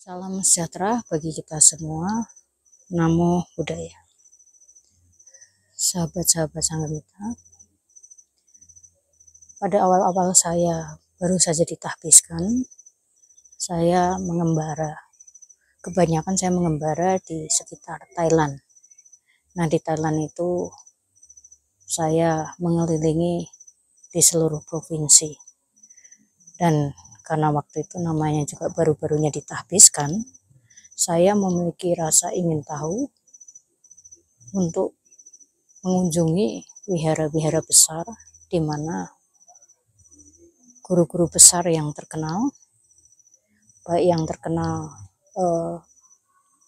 Salam sejahtera bagi kita semua. Namo Buddhaya. Sahabat-sahabat Sanghamita, pada awal-awal saya baru saja ditahbiskan, saya mengembara. Kebanyakan saya mengembara di sekitar Thailand. Nah, di Thailand itu saya mengelilingi di seluruh provinsi. Dan karena waktu itu namanya juga baru-barunya ditahbiskan, saya memiliki rasa ingin tahu untuk mengunjungi wihara-wihara besar di mana guru-guru besar yang terkenal, baik yang terkenal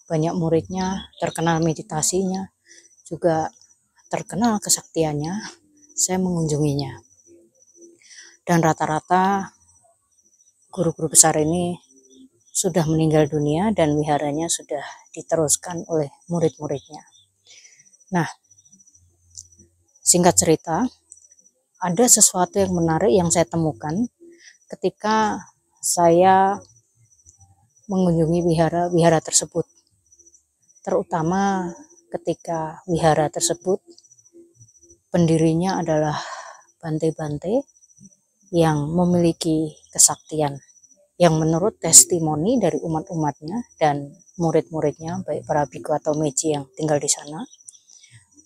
banyak muridnya, terkenal meditasinya, juga terkenal kesaktiannya, saya mengunjunginya. Dan rata-rata guru-guru besar ini sudah meninggal dunia dan wiharanya sudah diteruskan oleh murid-muridnya. Nah, singkat cerita, ada sesuatu yang menarik yang saya temukan ketika saya mengunjungi wihara tersebut. Terutama ketika wihara tersebut pendirinya adalah bante-bante yang memiliki kesaktian, yang menurut testimoni dari umat-umatnya dan murid-muridnya, baik para biku atau meji yang tinggal di sana,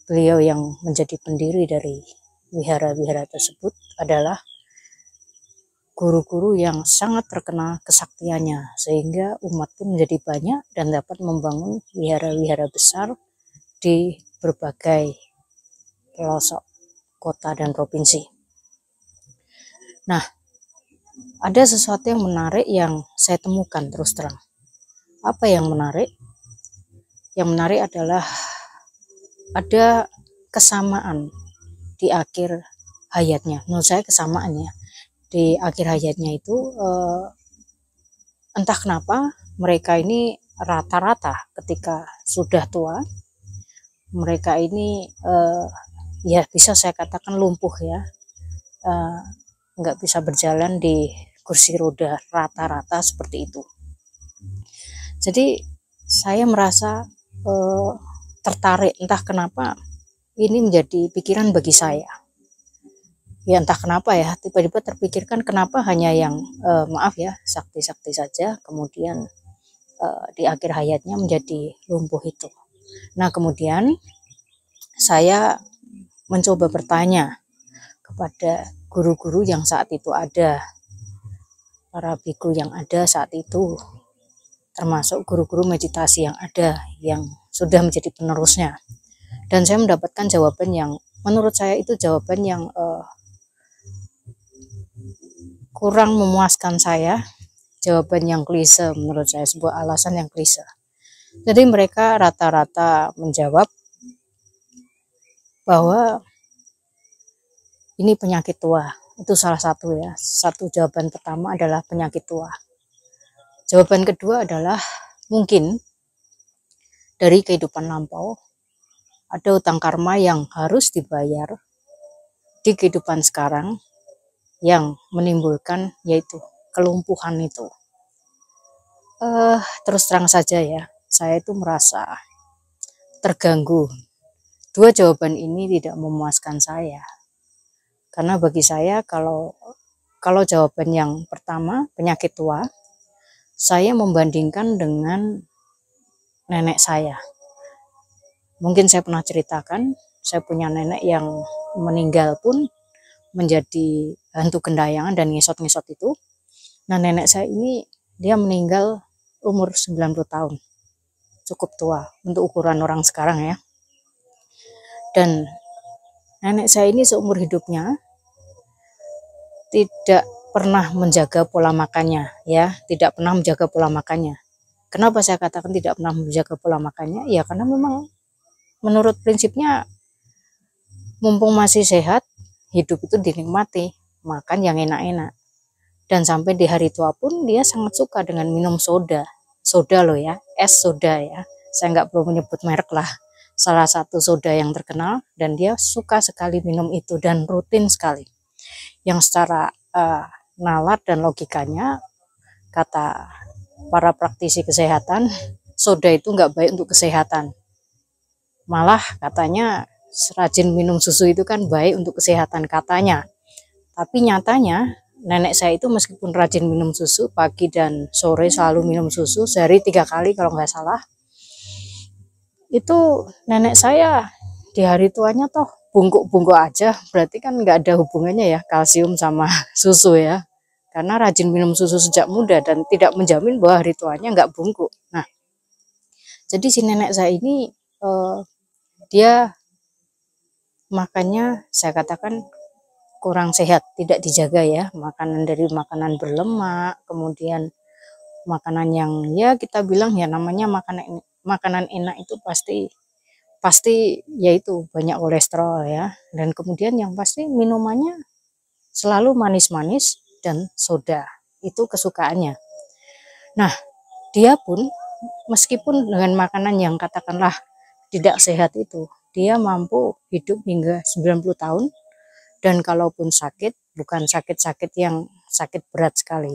beliau yang menjadi pendiri dari wihara-wihara tersebut adalah guru-guru yang sangat terkenal kesaktiannya, sehingga umat pun menjadi banyak dan dapat membangun wihara-wihara besar di berbagai pelosok kota dan provinsi. Nah, ada sesuatu yang menarik yang saya temukan terus terang. Apa yang menarik? Yang menarik adalah ada kesamaan di akhir hayatnya. Menurut saya kesamaannya di akhir hayatnya itu entah kenapa mereka ini rata-rata ketika sudah tua, mereka ini ya bisa saya katakan lumpuh ya, nggak bisa berjalan di kursi roda, rata-rata seperti itu. Jadi saya merasa tertarik, entah kenapa ini menjadi pikiran bagi saya. Ya entah kenapa ya, tiba-tiba terpikirkan kenapa hanya yang maaf ya, sakti-sakti saja, kemudian di akhir hayatnya menjadi lumpuh itu. Nah, kemudian saya mencoba bertanya kepada guru-guru yang saat itu ada, para biku yang ada saat itu, termasuk guru-guru meditasi yang ada, yang sudah menjadi penerusnya. Dan saya mendapatkan jawaban yang menurut saya itu jawaban yang kurang memuaskan saya, jawaban yang klise menurut saya, sebuah alasan yang klise. Jadi mereka rata-rata menjawab bahwa ini penyakit tua. Itu salah satu ya. Satu jawaban pertama adalah penyakit tua. Jawaban kedua adalah mungkin dari kehidupan lampau ada utang karma yang harus dibayar di kehidupan sekarang yang menimbulkan yaitu kelumpuhan itu. Terus terang saja ya, saya itu merasa terganggu. Dua jawaban ini tidak memuaskan saya. Karena bagi saya kalau jawaban yang pertama penyakit tua, saya membandingkan dengan nenek saya. Mungkin saya pernah ceritakan, saya punya nenek yang meninggal pun menjadi hantu gendayangan dan ngesot-ngesot itu. Nah, nenek saya ini dia meninggal umur 90 tahun. Cukup tua untuk ukuran orang sekarang ya. Dan nenek saya ini seumur hidupnya tidak pernah menjaga pola makannya ya, tidak pernah menjaga pola makannya. Kenapa saya katakan tidak pernah menjaga pola makannya? Ya karena memang menurut prinsipnya mumpung masih sehat, hidup itu dinikmati, makan yang enak-enak. Dan sampai di hari tua pun dia sangat suka dengan minum soda. Soda loh ya, es soda ya. Saya nggak perlu menyebut merek lah. Salah satu soda yang terkenal dan dia suka sekali minum itu dan rutin sekali. Yang secara nalar dan logikanya kata para praktisi kesehatan, soda itu nggak baik untuk kesehatan. Malah katanya rajin minum susu itu kan baik untuk kesehatan katanya. Tapi nyatanya nenek saya itu meskipun rajin minum susu, pagi dan sore selalu minum susu, sehari 3 kali kalau nggak salah, itu nenek saya di hari tuanya toh bungkuk-bungkuk aja, berarti kan nggak ada hubungannya ya kalsium sama susu ya, karena rajin minum susu sejak muda dan tidak menjamin bahwa hari tuanya nggak bungkuk. Nah, jadi si nenek saya ini dia makannya saya katakan kurang sehat, tidak dijaga ya, makanan dari makanan berlemak, kemudian makanan yang ya kita bilang ya namanya makanan enak itu pasti yaitu banyak kolesterol ya, dan kemudian yang pasti minumannya selalu manis-manis dan soda, itu kesukaannya. Nah, dia pun meskipun dengan makanan yang katakanlah tidak sehat itu, dia mampu hidup hingga 90 tahun, dan kalaupun sakit, bukan sakit-sakit yang sakit berat sekali.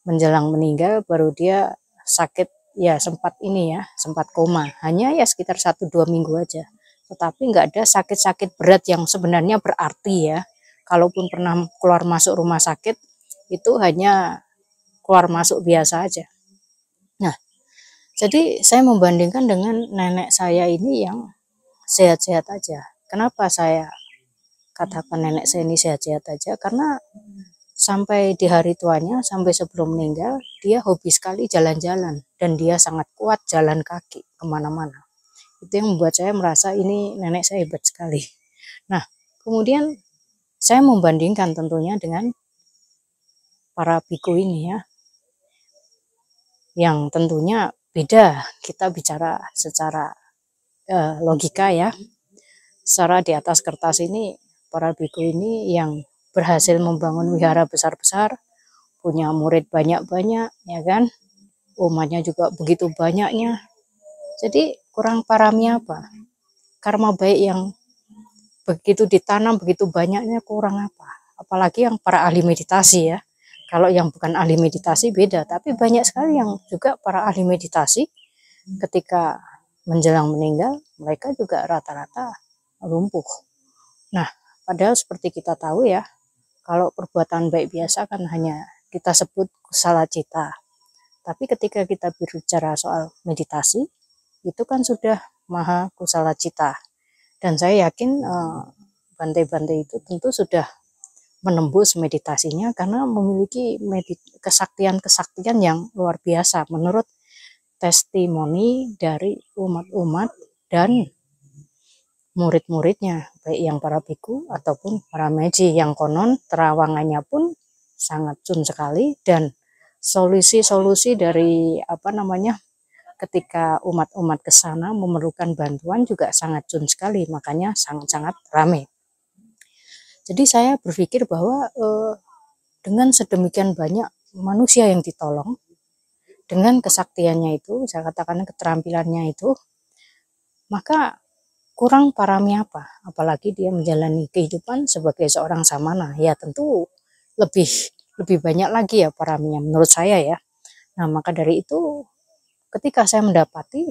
Menjelang meninggal baru dia sakit ya sempat koma. Hanya ya sekitar 1-2 minggu aja. Tetapi nggak ada sakit-sakit berat yang sebenarnya berarti ya. Kalaupun pernah keluar masuk rumah sakit, itu hanya keluar masuk biasa aja. Nah, jadi saya membandingkan dengan nenek saya ini yang sehat-sehat aja. Kenapa saya katakan nenek saya ini sehat-sehat aja? Karena sampai di hari tuanya, sampai sebelum meninggal, dia hobi sekali jalan-jalan. Dan dia sangat kuat jalan kaki kemana-mana. Itu yang membuat saya merasa ini nenek saya hebat sekali. Nah, kemudian saya membandingkan tentunya dengan para biku ini ya, yang tentunya beda. Kita bicara secara logika ya. Secara di atas kertas ini, para biku ini yang berhasil membangun wihara besar-besar, punya murid banyak-banyak, ya kan? Umatnya juga begitu banyaknya. Jadi kurang paramnya apa? Karma baik yang begitu ditanam, begitu banyaknya kurang apa? Apalagi yang para ahli meditasi ya. Kalau yang bukan ahli meditasi beda, tapi banyak sekali yang juga para ahli meditasi ketika menjelang meninggal, mereka juga rata-rata lumpuh. Nah, padahal seperti kita tahu ya, kalau perbuatan baik biasa kan hanya kita sebut kusala cita. Tapi ketika kita berbicara soal meditasi, itu kan sudah maha kusala cita. Dan saya yakin Bante-Bante itu tentu sudah menembus meditasinya karena memiliki kesaktian-kesaktian yang luar biasa menurut testimoni dari umat-umat dan murid-muridnya, baik yang para biku ataupun para meji, yang konon terawangannya pun sangat sun sekali, dan solusi-solusi dari ketika umat-umat ke sana memerlukan bantuan juga sangat sun sekali, makanya sangat-sangat ramai. Jadi saya berpikir bahwa dengan sedemikian banyak manusia yang ditolong, dengan kesaktiannya itu, saya katakan keterampilannya itu, maka kurang paramnya apa? Apalagi dia menjalani kehidupan sebagai seorang samana, ya tentu lebih banyak lagi ya paramnya menurut saya ya. Nah, maka dari itu ketika saya mendapati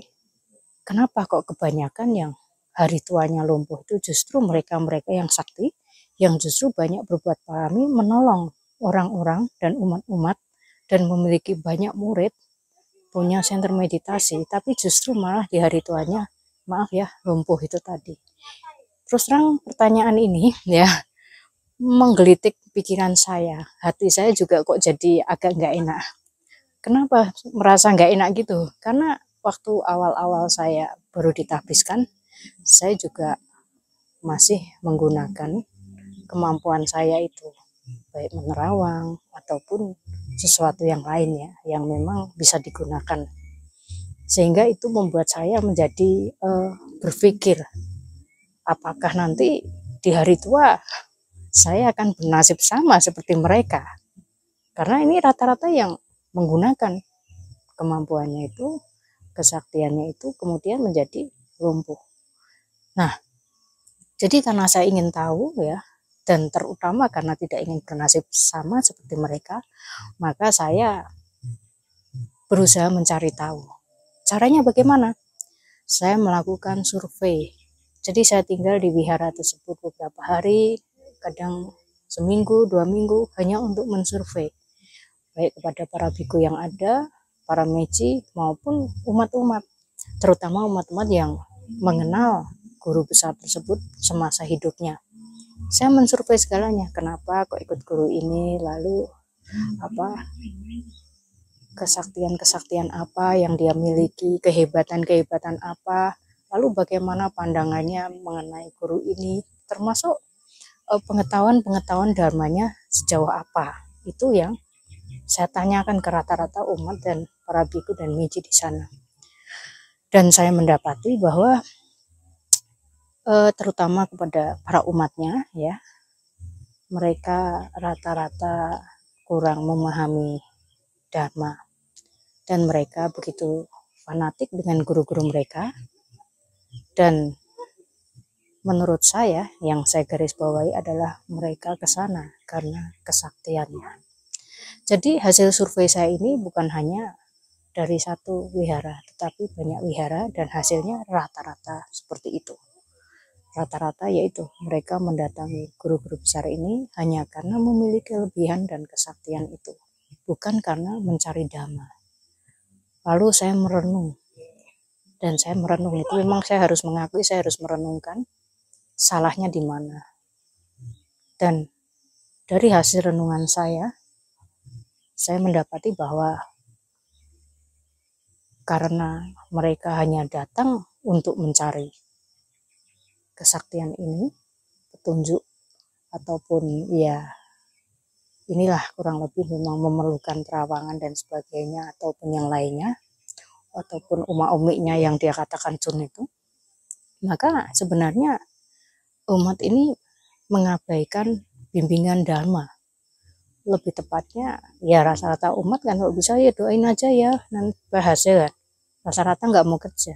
kenapa kok kebanyakan yang hari tuanya lumpuh itu justru mereka-mereka yang sakti, yang justru banyak berbuat parami, menolong orang-orang dan umat-umat, dan memiliki banyak murid, punya center meditasi, tapi justru malah di hari tuanya, maaf ya, lumpuh itu tadi. Terus terang pertanyaan ini ya menggelitik pikiran saya, hati saya juga kok jadi agak nggak enak. Kenapa merasa nggak enak gitu? Karena waktu awal-awal saya baru ditahbiskan, saya juga masih menggunakan kemampuan saya itu, baik menerawang ataupun sesuatu yang lain ya, yang memang bisa digunakan. Sehingga itu membuat saya menjadi berpikir, apakah nanti di hari tua saya akan bernasib sama seperti mereka? Karena ini rata-rata yang menggunakan kemampuannya itu, kesaktiannya itu, kemudian menjadi lumpuh. Nah, jadi karena saya ingin tahu ya, dan terutama karena tidak ingin bernasib sama seperti mereka, maka saya berusaha mencari tahu. Caranya bagaimana? Saya melakukan survei. Jadi saya tinggal di wihara tersebut beberapa hari, kadang seminggu, 2 minggu, hanya untuk mensurvei. Baik kepada para biku yang ada, para meji, maupun umat-umat. Terutama umat-umat yang mengenal guru besar tersebut semasa hidupnya. Saya mensurvei segalanya, kenapa kok ikut guru ini, lalu kesaktian-kesaktian apa yang dia miliki, kehebatan-kehebatan apa, lalu bagaimana pandangannya mengenai guru ini, termasuk pengetahuan-pengetahuan dharmanya sejauh apa. Itu yang saya tanyakan ke rata-rata umat dan para biku dan meji di sana. Dan saya mendapati bahwa terutama kepada para umatnya, ya, mereka rata-rata kurang memahami dharma, dan mereka begitu fanatik dengan guru-guru mereka. Dan menurut saya, yang saya garis bawahi adalah mereka ke sana karena kesaktiannya. Jadi hasil survei saya ini bukan hanya dari satu wihara, tetapi banyak wihara, dan hasilnya rata-rata seperti itu. Rata-rata yaitu mereka mendatangi guru-guru besar ini hanya karena memiliki kelebihan dan kesaktian itu, bukan karena mencari dhamma. Lalu saya merenung, dan saya merenung itu memang saya harus mengakui, saya harus merenungkan salahnya di mana. Dan dari hasil renungan saya mendapati bahwa karena mereka hanya datang untuk mencari kesaktian ini, petunjuk, ataupun ya inilah kurang lebih memang memerlukan terawangan dan sebagainya, ataupun yang lainnya, ataupun uma-umiknya yang dia katakan cun itu, maka sebenarnya umat ini mengabaikan bimbingan dharma. Lebih tepatnya ya rata-rata umat kan kalau bisa ya doain aja ya, nanti berhasil. Rata-rata nggak mau kerja,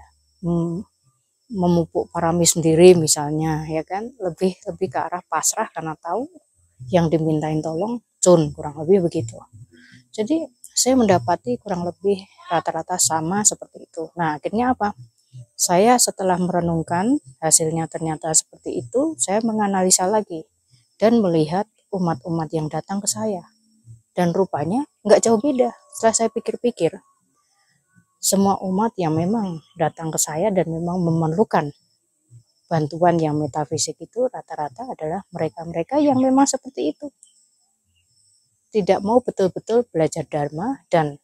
memupuk parami sendiri misalnya, ya kan, lebih ke arah pasrah karena tahu yang dimintain tolong cun, kurang lebih begitu. Jadi saya mendapati kurang lebih rata-rata sama seperti itu. Nah akhirnya apa? Saya setelah merenungkan hasilnya ternyata seperti itu, saya menganalisa lagi dan melihat umat-umat yang datang ke saya, dan rupanya nggak jauh beda. Setelah saya pikir-pikir, semua umat yang memang datang ke saya dan memang memerlukan bantuan yang metafisik itu rata-rata adalah mereka-mereka yang memang seperti itu, tidak mau betul-betul belajar dharma dan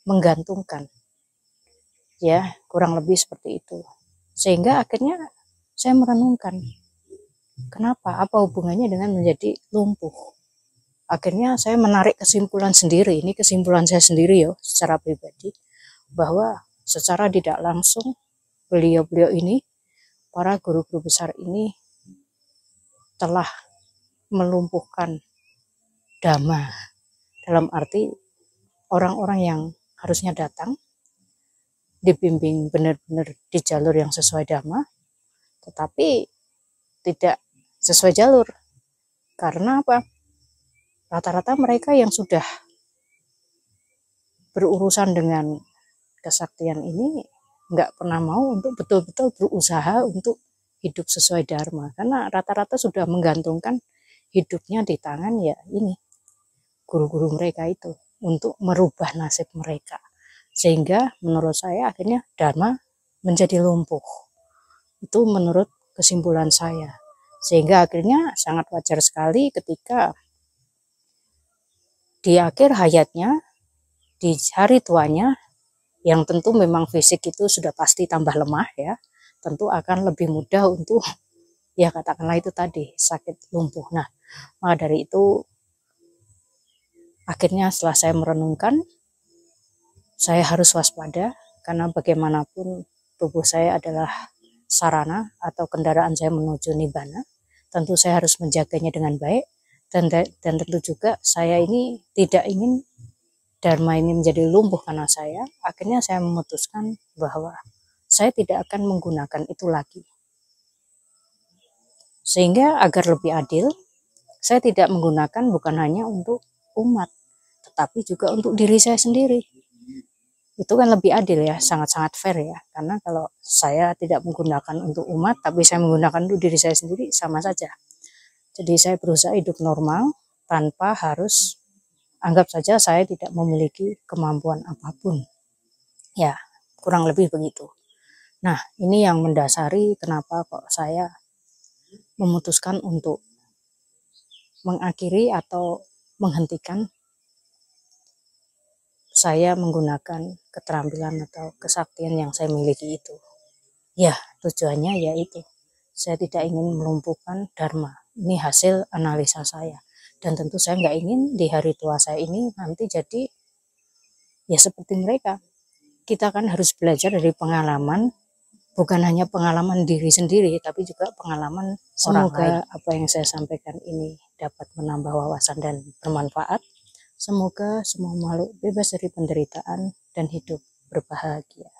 menggantungkan, ya kurang lebih seperti itu. Sehingga akhirnya saya merenungkan, kenapa, apa hubungannya dengan menjadi lumpuh. Akhirnya saya menarik kesimpulan sendiri, ini kesimpulan saya sendiri ya secara pribadi, bahwa secara tidak langsung beliau-beliau ini, para guru-guru besar ini telah melumpuhkan dhamma, dalam arti orang-orang yang harusnya datang dibimbing benar-benar di jalur yang sesuai dhamma, tetapi tidak sesuai jalur. Karena apa? Rata-rata mereka yang sudah berurusan dengan kesaktian ini nggak pernah mau untuk betul-betul berusaha untuk hidup sesuai dharma, karena rata-rata sudah menggantungkan hidupnya di tangan ya ini guru-guru mereka itu untuk merubah nasib mereka. Sehingga menurut saya akhirnya dharma menjadi lumpuh. Itu menurut kesimpulan saya. Sehingga akhirnya sangat wajar sekali ketika di akhir hayatnya, di hari tuanya, yang tentu memang fisik itu sudah pasti tambah lemah ya, tentu akan lebih mudah untuk ya katakanlah itu tadi sakit lumpuh. Nah, maka dari itu akhirnya setelah saya merenungkan, saya harus waspada, karena bagaimanapun tubuh saya adalah sarana atau kendaraan saya menuju nibbana. Tentu saya harus menjaganya dengan baik, dan tentu juga saya ini tidak ingin dharma ini menjadi lumpuh karena saya. Akhirnya saya memutuskan bahwa saya tidak akan menggunakan itu lagi. Sehingga agar lebih adil, saya tidak menggunakan bukan hanya untuk umat, tetapi juga untuk diri saya sendiri. itu kan lebih adil ya, sangat-sangat fair ya. Karena kalau saya tidak menggunakan untuk umat, tapi saya menggunakan untuk diri saya sendiri, sama saja. Jadi saya berusaha hidup normal tanpa harus, anggap saja saya tidak memiliki kemampuan apapun. Ya, kurang lebih begitu. Nah, ini yang mendasari kenapa kok saya memutuskan untuk mengakhiri atau menghentikan saya menggunakan keterampilan atau kesaktian yang saya miliki itu. Ya, tujuannya yaitu saya tidak ingin melumpuhkan Dharma. Ini hasil analisa saya. Dan tentu saya nggak ingin di hari tua saya ini nanti jadi ya seperti mereka. Kita kan harus belajar dari pengalaman, bukan hanya pengalaman diri sendiri, tapi juga pengalaman orang lain. Semoga apa yang saya sampaikan ini dapat menambah wawasan dan bermanfaat. Semoga semua makhluk bebas dari penderitaan dan hidup berbahagia.